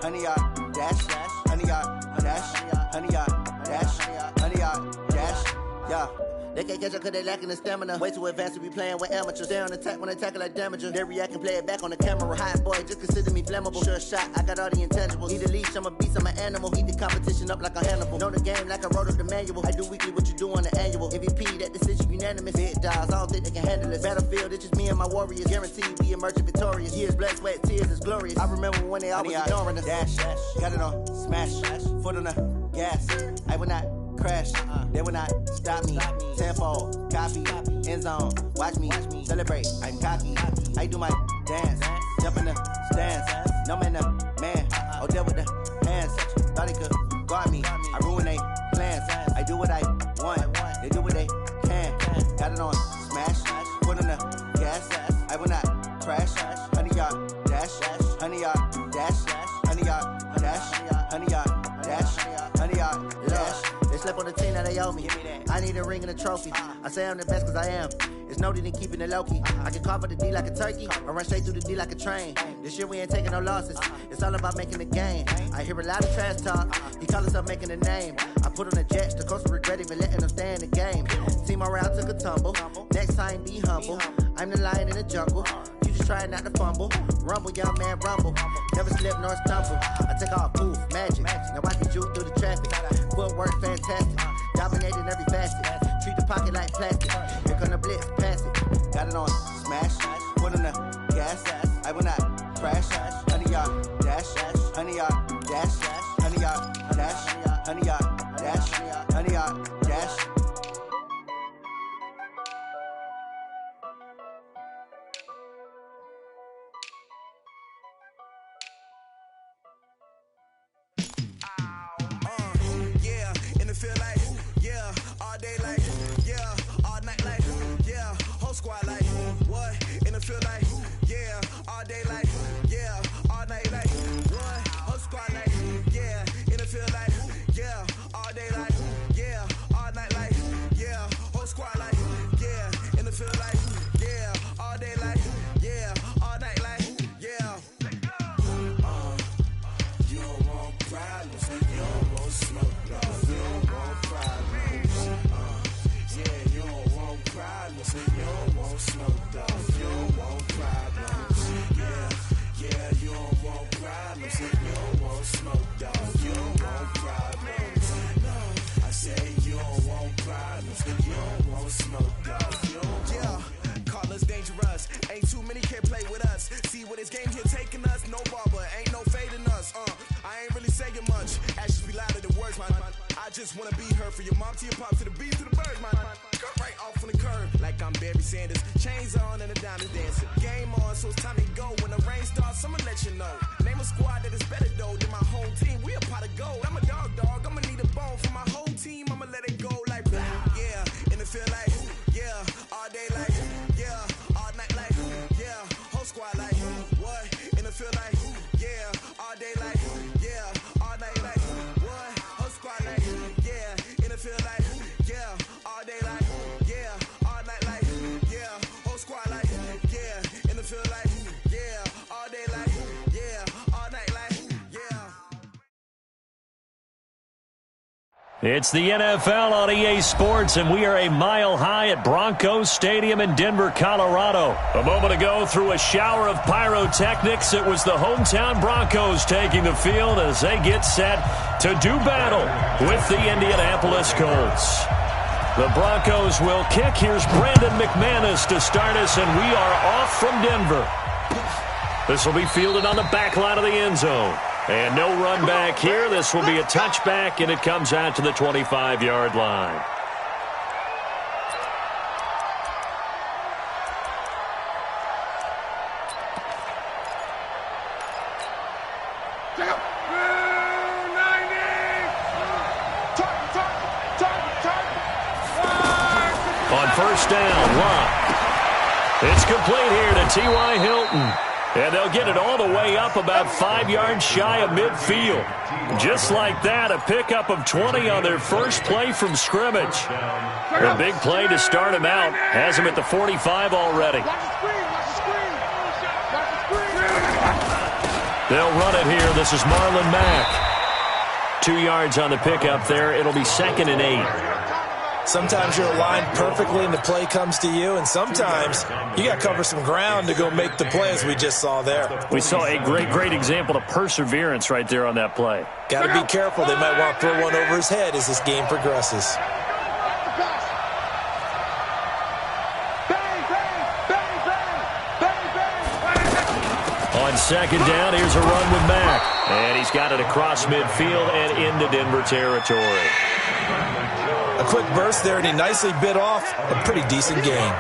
honey, yard dash, honey, yard dash, honey, yard dash, honey, yard dash, yeah. They can't catch up cause they lacking the stamina. Way too advanced to be playing with amateurs. Stay on attack when they tackle like damager. They react and play it back on the camera. Hot boy, just consider me flammable. Sure shot, I got all the intangibles. Need a leash, I'm a beast, I'm an animal. Heat the competition up like a Hannibal. Know the game like I wrote up the manual. I do weekly what you do on the annual. MVP, that decision unanimous. Big dials, I don't think they can handle it. Battlefield, it's just me and my warriors. Guaranteed we emerging victorious. Years, blood, sweat, tears, it's glorious. I remember when they always ignoring us. Dash, got it on smash, foot on the gas. I will not crash, they will not stop me. Tenfold, copy, end zone, watch me celebrate. I'm cocky, I do my dance, jump in the stands. No man, oh, deal with the hands. Thought he could guard me, I ruin they plans. I do what I want, they do what they can. Got it on smash, foot on the gas. I will not crash, honey, yard dash, honey, yard dash, honey, yard dash, honey, yard dash, honey, yard dash. They slept on the team that they owe me. I need a ring and a trophy. I say I'm the best cause I am. It's no need in keeping it low-key. I can carve for the D like a turkey, or run straight through the D like a train. This year we ain't taking no losses. It's all about making the game. I hear a lot of trash talk. He call himself making a name. I put on the Jets. The coach will regret even letting them stay in the game. Team around took a tumble. Next time be humble. I'm the lion in the jungle. You just trying not to fumble. Rumble, young man, rumble. Never slip nor stumble. I take off, poof, magic. Now I can juke through the traffic. Footwork fantastic. Dominating every facet. Treat the pocket like plastic. Here come the blitz, pass it. Got it on smash. Foot on the gas. I will not crash. Honey, yard dash. Honey, yard dash. Honey, yard dash. Honey, yard dash. Honey, yard dash. Feel like, yeah, all day like, yeah, all night like, yeah, whole squad like, what, in the field like, yeah, all day like, yeah, all night like, what, whole squad like, yeah, in the field like, yeah, all day like, yeah, all night like, yeah, whole squad like. don't want problems. You don't want smoke, dog. Yeah, call us dangerous. Ain't too many can play with us. See what this game here taking us. No barber, ain't no fading us. I ain't really saying much. Actions be louder than words, man. I just wanna be heard. For your mom to your pop to the beat to the birds, man. Cut right off on the curb like I'm Barry Sanders. Chains on and the diamonds dancing. Game on, so it's time to go. When the rain starts, I'ma let you know. Name a squad that is better though than my whole team. We a pot of gold. I'm a dog. I'ma need a bone for my whole team. I'ma let it go like blah. Yeah, and it feel like yeah, all day like yeah, all night like yeah, whole squad like what? And it feel like yeah, all day like yeah, all night like what? Whole squad like yeah, and it feel like yeah, all day like yeah, all night like yeah, whole squad like yeah, and it feel like yeah, all day like yeah, all night like yeah. It's the NFL on EA Sports, and we are a mile high at Broncos Stadium in Denver, Colorado. A moment ago, through a shower of pyrotechnics, it was the hometown Broncos taking the field as they get set to do battle with the Indianapolis Colts. The Broncos will kick. Here's Brandon McManus to start us, and we are off from Denver. This will be fielded on the back line of the end zone. And no run back here. This will be a touchback, and it comes out to the 25-yard line. On first down, Locke. It's complete here to T.Y. Hilton. And they'll get it all the way up about 5 yards shy of midfield. Just like that, a pickup of 20 on their first play from scrimmage. A big play to start him out. Has him at the 45 already. They'll run it here. This is Marlon Mack. 2 yards on the pickup there. It'll be 2nd and 8. Sometimes you're aligned perfectly and the play comes to you, and sometimes you got to cover some ground to go make the play, as we just saw there. We saw a great example of perseverance right there on that play. Got to be careful. They might want to throw one over his head as this game progresses. On second down, here's a run with Mack. And he's got it across midfield and into Denver territory. A quick burst there, and he nicely bit off a pretty decent gain.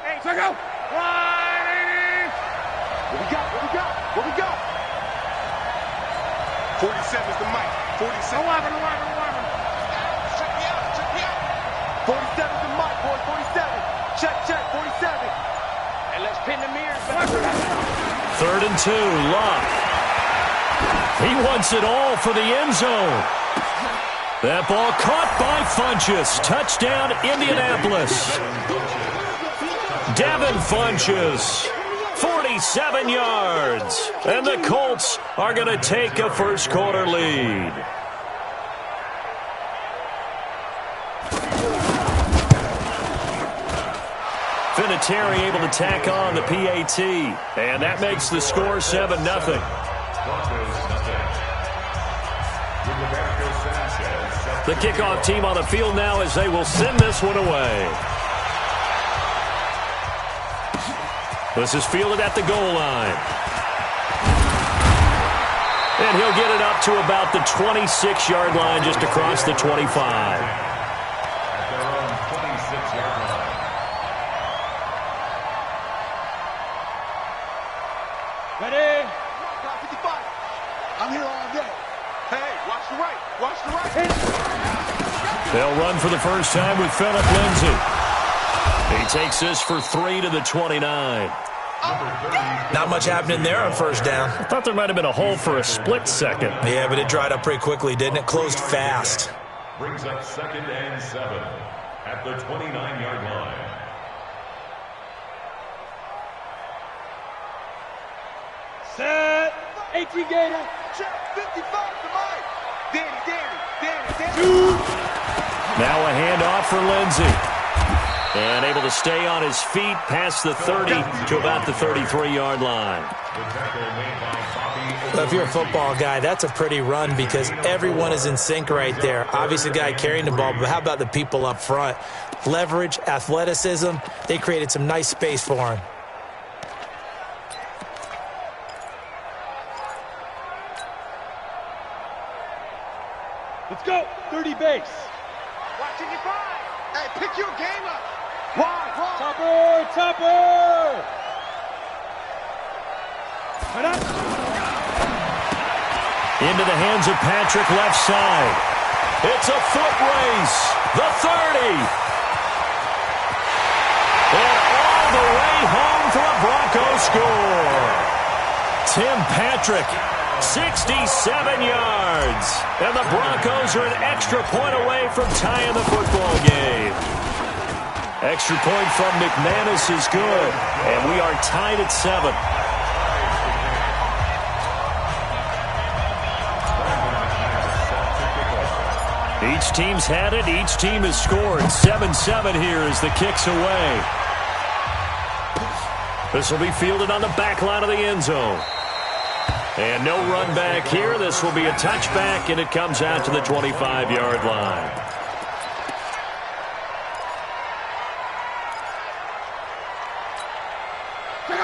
Hey, check out. 180. What we got? 47 is the mic. 47. 11. Check me out. 47 is the mic, boy. 47. Check. 47. And let's pin the mirrors back. 3rd and 2, Locke. He wants it all for the end zone. That ball caught by Funchess. Touchdown, Indianapolis. Devin Funchess, 47 yards. And the Colts are going to take a first quarter lead. Vinatieri able to tack on the PAT. And that makes the score 7-0. The kickoff team on the field now as they will send this one away. This is fielded at the goal line. And he'll get it up to about the 26-yard line, just across the 25. At their own 26-yard line. Ready? 55. I'm here all day. Hey, watch the right. They'll run for the first time with Phillip Lindsay. He takes this for 3 to the 29. Not much happening there on first down. I thought there might have been a hole for a split second. Yeah, but it dried up pretty quickly, didn't it? Closed fast. Brings up 2nd and 7 at the 29-yard line. Set. 18 Gator. Check. 55 to Mike. Danny. Now a handoff for Lindsay. And able to stay on his feet past the 30 to about the 33-yard line. Well, if you're a football guy, that's a pretty run because everyone is in sync right there. Obviously, the guy carrying the ball, but how about the people up front? Leverage, athleticism, they created some nice space for him. Let's go. 30 base. Watching you find. Hey, pick your game up. Wide. Topper. Into the hands of Patrick, left side. It's a foot race. The 30. And all the way home for a Broncos score. Tim Patrick, 67 yards. And the Broncos are an extra point away from tying the football game. Extra point from McManus is good. And we are tied at 7. Each team's had it. Each team has scored. 7-7 here as the kick's away. This will be fielded on the back line of the end zone. And no run back here. This will be a touchback, and it comes out to the 25-yard line.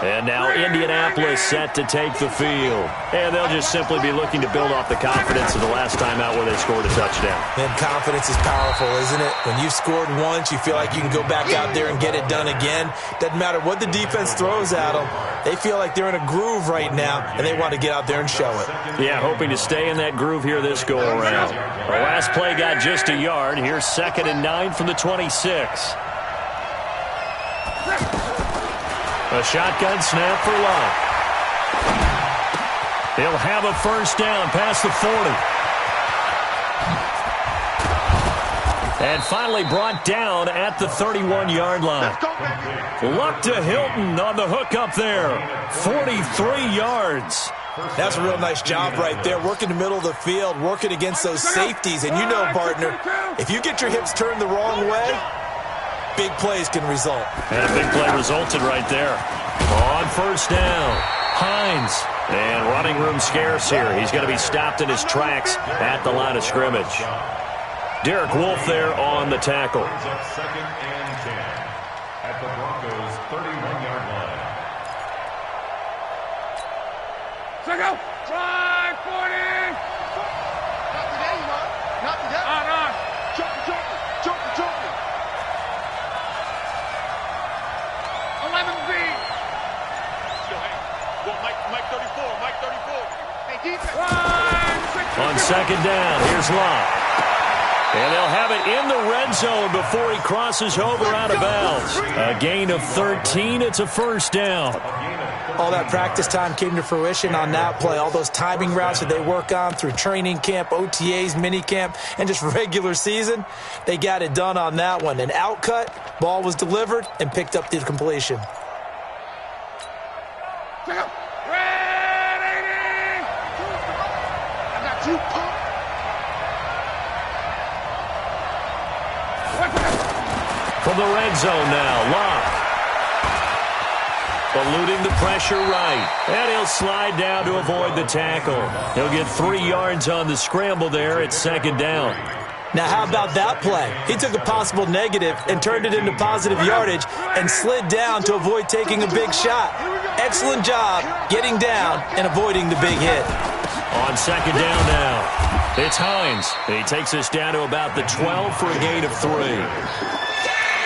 And now Indianapolis set to take the field. And they'll just simply be looking to build off the confidence of the last time out where they scored a touchdown. And confidence is powerful, isn't it? When you've scored once, you feel like you can go back out there and get it done again. Doesn't matter what the defense throws at them. They feel like they're in a groove right now, and they want to get out there and show it. Yeah, hoping to stay in that groove here this go-around. The last play got just a yard. Here's 2nd and 9 from the 26. A shotgun snap for Love. He'll have a first down past the 40. And finally brought down at the 31-yard line. Luck to Hilton on the hook up there. 43 yards. That's a real nice job right there, working the middle of the field, working against those safeties. And you know, partner, if you get your hips turned the wrong way, big plays can result. And a big play resulted right there. On first down, Hines. And running room scarce here. He's going to be stopped in his tracks at the line of scrimmage. Derek Wolfe there on the tackle. 2nd and 10 at the Broncos' 31-yard line. Check out. Try 40. Not today, man. Not today. On. Joker. 11B. Mike 34. Hey, defense. On 2nd down, here's Love. And they'll have it in the red zone before he crosses over out of bounds. A gain of 13. It's a first down. All that practice time came to fruition on that play. All those timing routes that they work on through training camp, OTAs, minicamp, and just regular season, they got it done on that one. An outcut, ball was delivered, and picked up the completion. From the red zone now, Love. Eluding the pressure right. And he'll slide down to avoid the tackle. He'll get 3 yards on the scramble there at 2nd down. Now, how about that play? He took a possible negative and turned it into positive yardage and slid down to avoid taking a big shot. Excellent job getting down and avoiding the big hit. On 2nd down now, it's Hines. He takes us down to about the 12 for a gain of 3.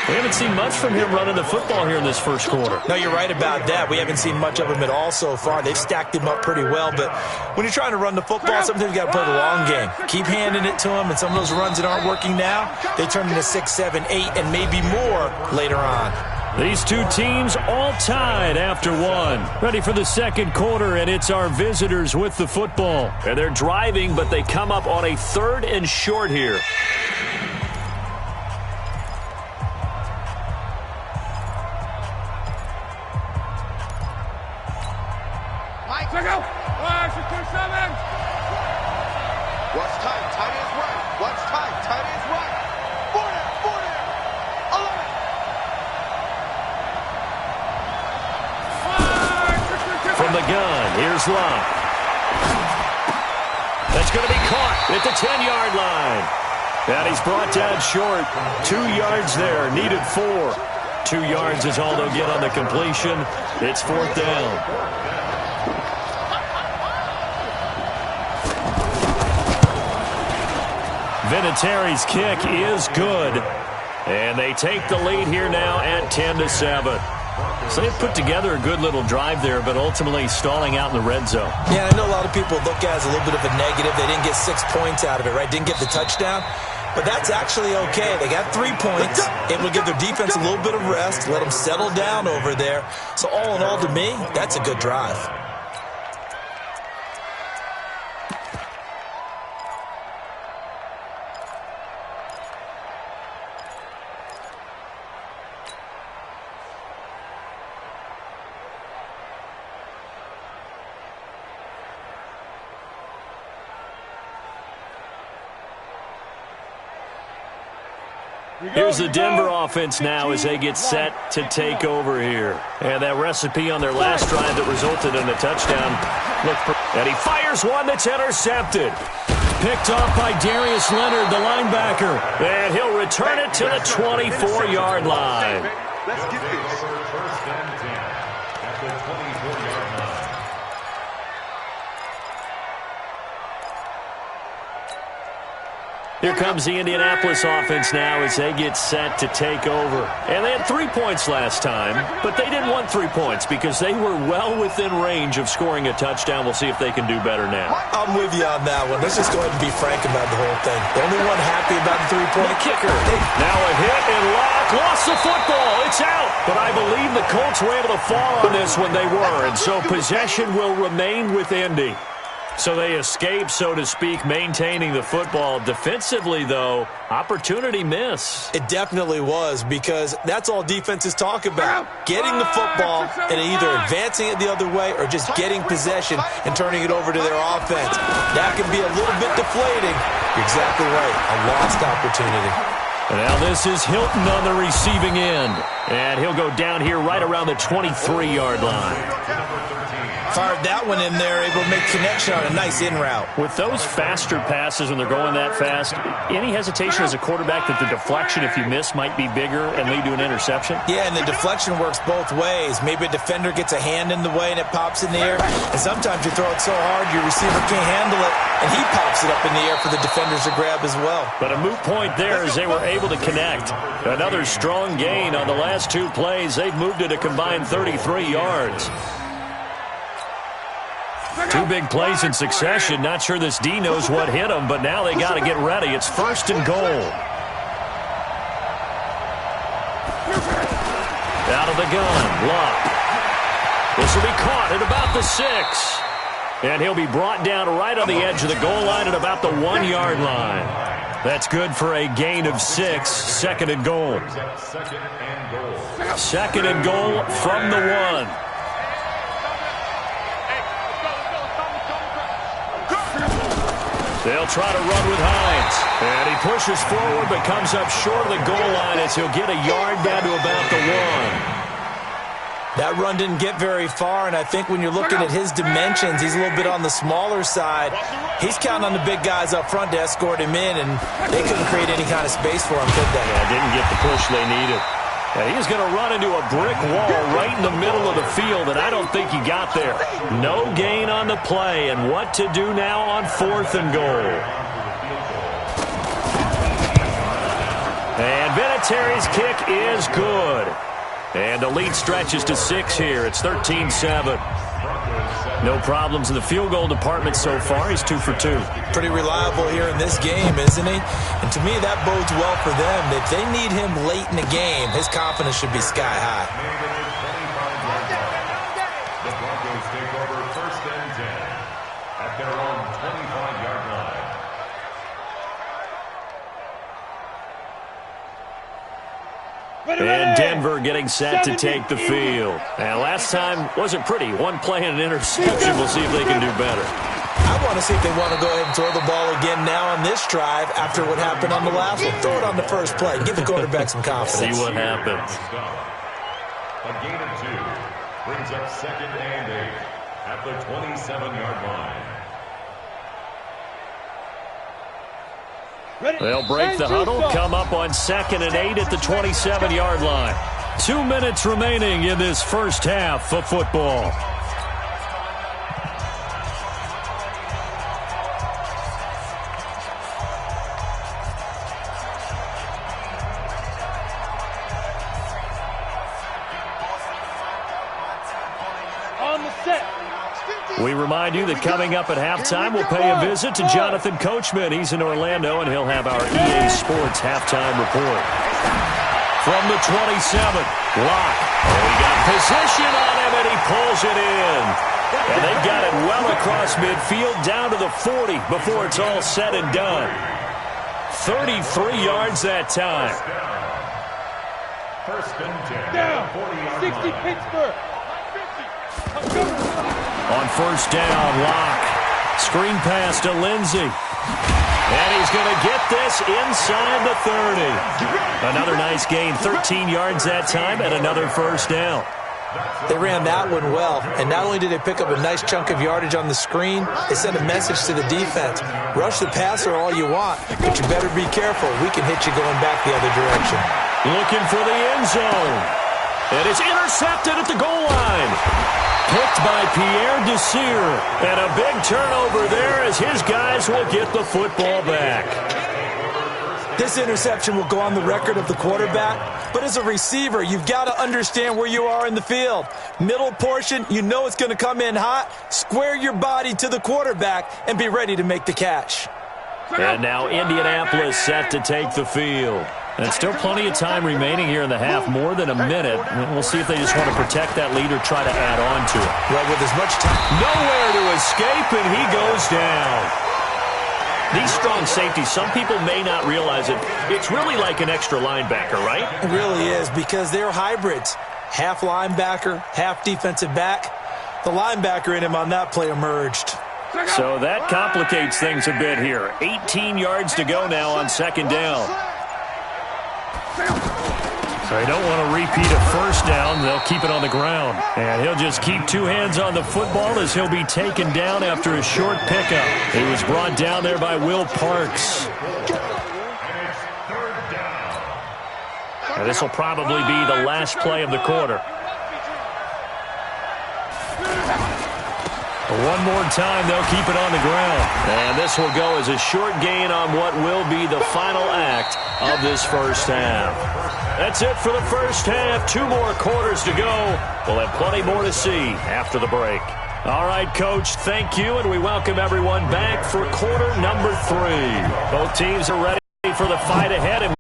We haven't seen much from him running the football here in this first quarter. No, you're right about that. We haven't seen much of him at all so far. They've stacked him up pretty well, but when you're trying to run the football, sometimes you got to play the long game. Keep handing it to him, and some of those runs that aren't working now, they turn into 6, 7, 8, and maybe more later on. These two teams all tied after one. Ready for the second quarter, and it's our visitors with the football. And they're driving, but they come up on a 3rd and short here. Check out. 627. What's tight? Tight is right. What's tight? Tight is right. 40. 11. From the gun, here's Love. It's going to be caught at the 10-yard line. And he's brought down short. 2 yards there, needed 4. 2 yards is all they'll get on the completion. It's 4th down. Vinatieri's kick is good. And they take the lead here now at 10-7. So they've put together a good little drive there, but ultimately stalling out in the red zone. Yeah, I know a lot of people look at it as a little bit of a negative. They didn't get 6 points out of it, right? Didn't get the touchdown. But that's actually okay. They got 3 points. Able to give their defense a little bit of rest, let them settle down over there. So all in all, to me, that's a good drive. Here's the Denver offense now as they get set to take over here. And that recipe on their last drive that resulted in a touchdown. And he fires one that's intercepted. Picked off by Darius Leonard, the linebacker. And he'll return it to the 24-yard line. Let's get this. First and 10 at the 24-yard line. Here comes the Indianapolis offense now as they get set to take over. And they had 3 points last time, but they didn't want 3 points because they were well within range of scoring a touchdown. We'll see if they can do better now. I'm with you on that one. Let's just go ahead and be frank about the whole thing. The only one happy about the 3-point kicker. Now a hit and lost the football. It's out. But I believe the Colts were able to fall on this when they were, and so possession will remain with Indy. So they escape, so to speak, maintaining the football. Defensively, though, opportunity miss. It definitely was, because that's all defenses talk about. Getting the football and either advancing it the other way or just getting possession and turning it over to their offense. That can be a little bit deflating. You're exactly right. A lost opportunity. And now this is Hilton on the receiving end. And he'll go down here right around the 23-yard line. Fired that one in there, able to make connection on a nice in route. With those faster passes when they're going that fast, any hesitation as a quarterback that the deflection, if you miss, might be bigger and lead to an interception? Yeah, and the deflection works both ways. Maybe a defender gets a hand in the way and it pops in the air. And sometimes you throw it so hard your receiver can't handle it, and he pops it up in the air for the defenders to grab as well. But a moot point there as they were able to connect. Another strong gain on the last 2 plays. They've moved it a combined 33 yards. 2 big plays in succession. Not sure this D knows what hit him, but now they got to get ready. It's 1st and goal. Out of the gun, Luck. This will be caught at about the 6. And he'll be brought down right on the edge of the goal line at about the 1-yard line. That's good for a gain of 6. 2nd and goal. 2nd and goal from the 1. They'll try to run with Hines. And he pushes forward but comes up short of the goal line as he'll get a yard down to about the 1. That run didn't get very far, and I think when you're looking at his dimensions, he's a little bit on the smaller side. He's counting on the big guys up front to escort him in, and they couldn't create any kind of space for him, could they? Yeah, didn't get the push they needed. And he's going to run into a brick wall right in the middle of the field, and I don't think he got there. No gain on the play, and what to do now on 4th and goal. And Vinatieri's kick is good. And the lead stretches to 6 here. It's 13-7. No problems in the field goal department so far. He's 2 for 2. Pretty reliable here in this game, isn't he? And to me, that bodes well for them. If they need him late in the game, his confidence should be sky high. The Broncos take over 1st and 10 at their own 25-yard line. And Denver getting set to take the field. And last time wasn't pretty. 1 play and an interception. We'll see if they can do better. I want to see if they want to go ahead and throw the ball again now on this drive after what happened on the last one. Throw it on the first play. Give the quarterback some confidence. See what happens. A gain of 2 brings up 2nd and 8 at the 27-yard line. They'll break the huddle, come up on 2nd and 8 at the 27-yard line. 2 minutes remaining in this first half of football. We remind you that coming up at halftime, we'll pay a visit to Jonathan Coachman. He's in Orlando, and he'll have our EA Sports halftime report. From the 27, Locke. He got position on him, and he pulls it in. And they got it well across midfield, down to the 40 before it's all said and done. 33 yards that time. First and 10. Down. 60 Pittsburgh. On first down, Locke. Screen pass to Lindsey. And he's going to get this inside the 30. Another nice gain, 13 yards that time, and another first down. They ran that one well, and not only did they pick up a nice chunk of yardage on the screen, they sent a message to the defense. Rush the passer all you want, but you better be careful. We can hit you going back the other direction. Looking for the end zone. And it's intercepted at the goal line. Picked by Pierre Desir. And a big turnover there as his guys will get the football back. This interception will go on the record of the quarterback, but as a receiver, you've got to understand where you are in the field. Middle portion, you know it's going to come in hot. Square your body to the quarterback and be ready to make the catch. And now Indianapolis set to take the field. And still plenty of time remaining here in the half, more than a minute. We'll see if they just want to protect that lead or try to add on to it. Well, with as much time. Nowhere to escape, and he goes down. These strong safeties, some people may not realize it. It's really like an extra linebacker, right? It really is, because they're hybrids. Half linebacker, half defensive back. The linebacker in him on that play emerged. So that complicates things a bit here. 18 yards to go now on second down. So they don't want to repeat a first down. They'll keep it on the ground. And he'll just keep two hands on the football as he'll be taken down after a short pickup. He was brought down there by Will Parks. And this will probably be the last play of the quarter. One more time, they'll keep it on the ground. And this will go as a short gain on what will be the final act of this first half. That's it for the first half. 2 more quarters to go. We'll have plenty more to see after the break. All right, Coach, thank you, and we welcome everyone back for quarter number 3. Both teams are ready for the fight ahead.